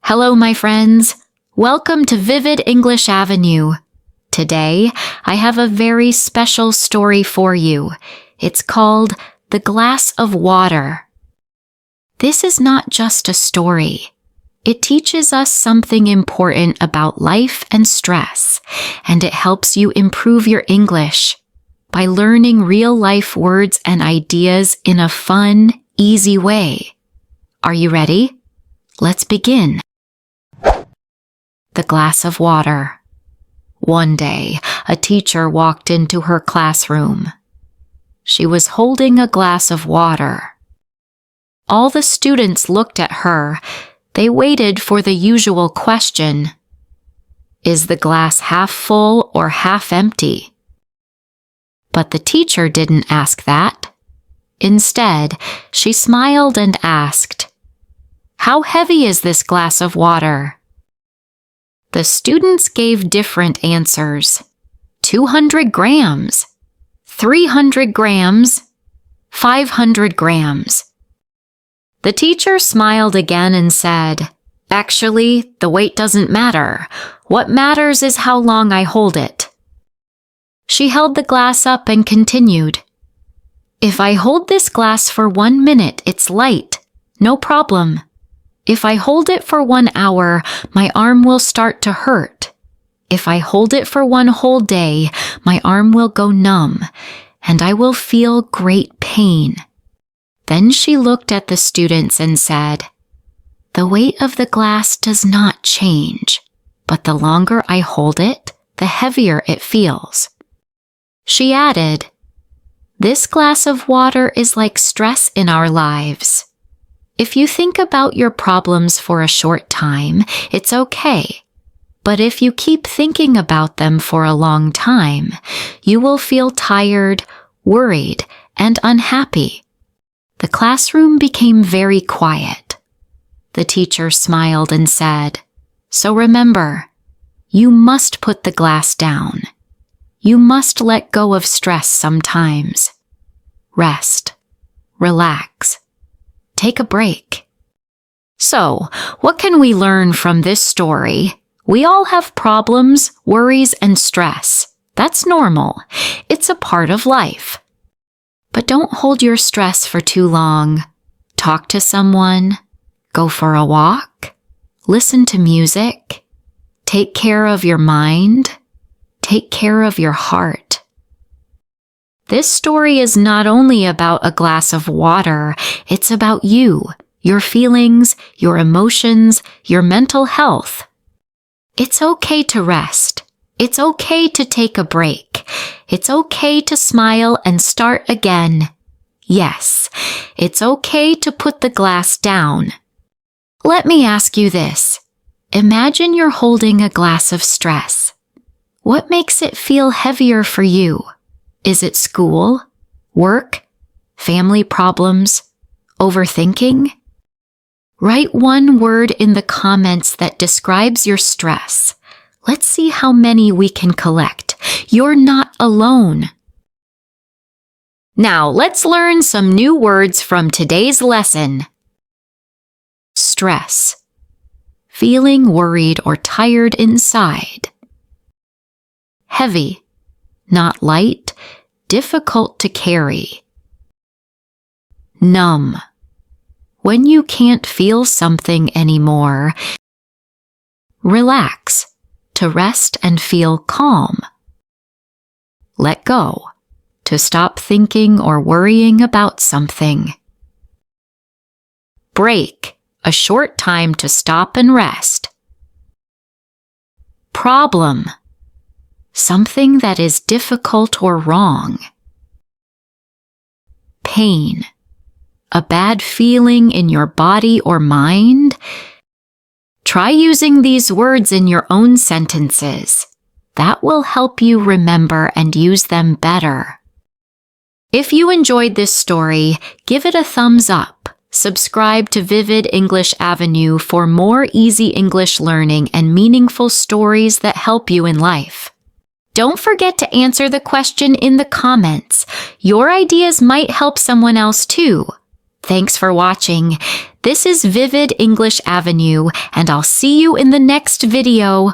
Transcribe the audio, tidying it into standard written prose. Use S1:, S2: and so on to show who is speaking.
S1: Hello, my friends. Welcome to Vivid English Avenue. Today, I have a very special story for you. It's called The Glass of Water. This is not just a story. It teaches us something important about life and stress, and it helps you improve your English by learning real-life words and ideas in a fun, easy way. Are you ready? Let's begin. The glass of water. One day, a teacher walked into her classroom. She was holding a glass of water. All the students looked at her. They waited for the usual question. Is the glass half full or half empty? But the teacher didn't ask that. Instead, she smiled and asked, "How heavy is this glass of water?" The students gave different answers. 200 grams, 300 grams, 500 grams. The teacher smiled again and said, "Actually, the weight doesn't matter. What matters is how long I hold it." She held the glass up and continued, "If I hold this glass for 1 minute, it's light. No problem. If I hold it for 1 hour, my arm will start to hurt. If I hold it for 1 whole day, my arm will go numb, and I will feel great pain." Then she looked at the students and said, "The weight of the glass does not change, but the longer I hold it, the heavier it feels." She added, "This glass of water is like stress in our lives. If you think about your problems for a short time, it's okay. But if you keep thinking about them for a long time, you will feel tired, worried, and unhappy." The classroom became very quiet. The teacher smiled and said, "So remember, you must put the glass down. You must let go of stress sometimes. Rest. Relax. Take a break." So, what can we learn from this story? We all have problems, worries, and stress. That's normal. It's a part of life. But don't hold your stress for too long. Talk to someone. Go for a walk. Listen to music. Take care of your mind. Take care of your heart. This story is not only about a glass of water, it's about you, your feelings, your emotions, your mental health. It's okay to rest. It's okay to take a break. It's okay to smile and start again. Yes, it's okay to put the glass down. Let me ask you this. Imagine you're holding a glass of stress. What makes it feel heavier for you? Is it school, work, family problems, overthinking? Write one word in the comments that describes your stress. Let's see how many we can collect. You're not alone. Now, let's learn some new words from today's lesson. Stress. Feeling worried or tired inside. Heavy. Not light, difficult to carry. Numb. When you can't feel something anymore. Relax. To rest and feel calm. Let go. To stop thinking or worrying about something. Break. A short time to stop and rest. Problem. Something that is difficult or wrong. Pain. A bad feeling in your body or mind. Try using these words in your own sentences. That will help you remember and use them better. If you enjoyed this story, give it a thumbs up. Subscribe to Vivid English Avenue for more easy English learning and meaningful stories that help you in life. Don't forget to answer the question in the comments. Your ideas might help someone else too. Thanks for watching. This is Vivid English Avenue, and I'll see you in the next video.